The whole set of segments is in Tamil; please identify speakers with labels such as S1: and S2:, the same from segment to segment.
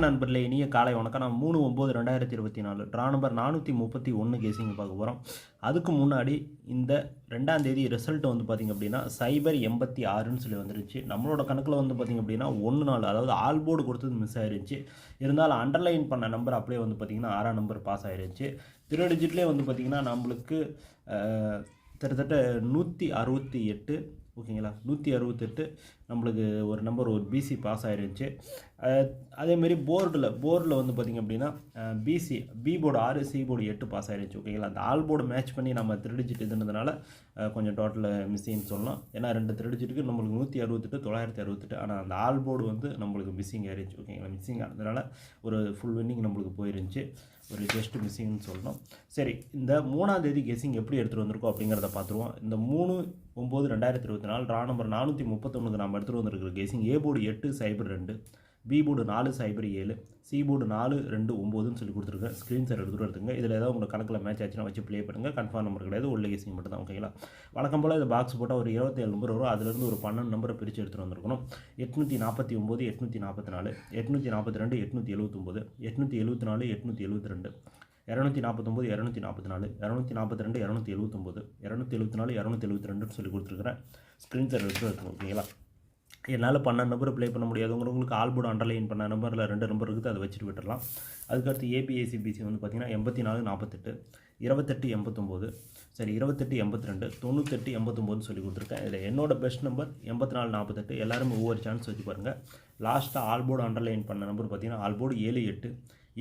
S1: நண்பர்களே, இனிய காலை வணக்கம். நான் 3/9/2024 ட்ரா நம்பர் 431 கேசிங் பார்க்க போகிறோம். அதுக்கு முன்னாடி இந்த 2ஆம் தேதி ரிசல்ட் வந்து பார்த்திங்க அப்படின்னா 086ன்னு சொல்லி வந்துருச்சு. நம்மளோட கணக்கில் வந்து பார்த்திங்க அப்படின்னா 1 நாள், அதாவது ஆல் போர்டு கொடுத்தது மிஸ் ஆயிருச்சு. இருந்தாலும் அண்டர்லைன் பண்ண நம்பர் அப்படியே வந்து பார்த்திங்கன்னா 6ஆம் நம்பர் பாஸ் ஆயிருச்சு. 3 டிஜிட்லேயே வந்து பார்த்திங்கன்னா நம்மளுக்கு கிட்டத்தட்ட 168, ஓகேங்களா, 168 நம்மளுக்கு ஒரு நம்பர், ஒரு பிசி பாஸ் ஆயிருந்துச்சு. அதேமாரி போர்டில் வந்து பார்த்திங்க அப்படின்னா B board 6, C board 8 pass ஆயிருந்துச்சு. ஓகேங்களா, அந்த ஆல் போர்டு மேட்ச் பண்ணி நம்ம 3 டிஜிட் இதுன்றதுனால கொஞ்சம் டோட்டல் மிஸ்ஸிங்னு சொல்லலாம். ஏன்னா 2 3 டிஜிட்டுக்கு நம்மளுக்கு 168, 968, ஆனால் அந்த ஆல் போர்டு வந்து நம்மளுக்கு மிஸ்ஸிங் ஆயிருந்துச்சு. ஓகேங்களா, மிஸ்ஸிங் ஆனதுனால ஒரு ஃபுல் வின்னிங் நம்மளுக்கு போயிருந்துச்சு. ஒரு ஜஸ்ட் மிஸ்ஸிங்னு சொல்லணும். சரி, இந்த 3ஆம் தேதி கெஸ்ஸிங் எப்படி எடுத்துகிட்டு வந்திருக்கோம் அப்படிங்கிறத பார்த்துருவோம். இந்த 3/9/2024 ட்ரா நம்பர் 431க்கு நம்ம எடுத்துகிட்டு வந்திருக்கிற guessing A board 802, B board 407, C board 429ன்னு சொல்லி கொடுத்துருக்கேன். ஸ்க்ரீன்ஷாட் எடுத்துகிட்டு எடுத்துங்க. இதில் ஏதாவது உங்கள் கணக்கில் மேட்ச் ஆச்சுன்னா வச்சு ப்ளே பண்ணுங்கள். கன்ஃபார்ம் நம்பர் கிடையாது, உள்ள கெஸ்ஸிங் மட்டும் தான். ஓகேங்களா, வழக்கம் போல் இந்த பாக்ஸ் போட்டால் ஒரு 27 நம்பர் வரும். அதுலேருந்து ஒரு 12 நம்பரை பிரித்து எடுத்துகிட்டு வந்திருக்கணும். 849, 844, 842, 879, 874, 872, 249, 244, 242, 279, 274, 272ன்னு சொல்லி கொடுத்துருக்குறேன். ஸ்க்ரீன்ஷாட் எடுத்துகிட்டு ஓகேங்களா. என்னால் 12 நம்பர் ப்ளே பண்ண முடியாதுங்கிறவங்களுக்கு ஆல் போர்டு அண்டர்லைன் பண்ண நம்பரில் 2 நம்பர் இருக்குது, அதை வச்சுட்டு விட்டுடலாம். அதுக்கடுத்து ஏபிஏசிபிசி வந்து பார்த்திங்கன்னா 84, 48, 28, 89, சரி 28, 82, 98, 89ன்னு சொல்லி கொடுத்துருக்கேன். இதில் என்னோட பெஸ்ட் நம்பர் 84, 48. எல்லாருமே ஒவ்வொரு சான்ஸ் வச்சு பாருங்கள். லாஸ்ட்டாக ஆல் போர்டு அண்டர்லைன் பண்ண நம்பர் பார்த்திங்கன்னா all board 7, 8,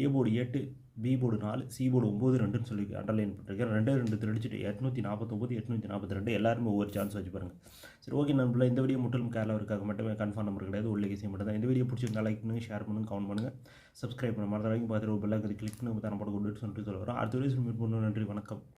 S1: A board 8, B board 4, C board 9, 2ன்னு சொல்லி அண்டர்லைன் பண்ணிருக்கேன். 2 திருடிச்சிட்டு 849, 842. எல்லாருமே ஒவ்வொரு சான்ஸ் வச்சு பாருங்கள். சரி, ஓகே நண்பர்களே, இந்த வீடியோ முற்றிலும் கேரளாவிற்காக மட்டுமே, கன்ஃபார்ம் நம்பர் கிடையாது, உள்ள கேசிங் மட்டும் தான். இந்த வீடியோ பிடிச்சிருந்தா லைக் பண்ணுங்கள், ஷேர் பண்ணுங்கள், கமெண்ட் பண்ணுங்கள், சப்ஸ்கிரைப் பண்ண மறந்து வரைக்கும் பார்த்துட்டு பெல் ஐக்கனை கிளிக் பண்ணி தான் போட குட் சொல்லிட்டு சொல்ல வரோம். அடுத்த வீடியோ மீட் பண்ணுவோம். நன்றி, வணக்கம்.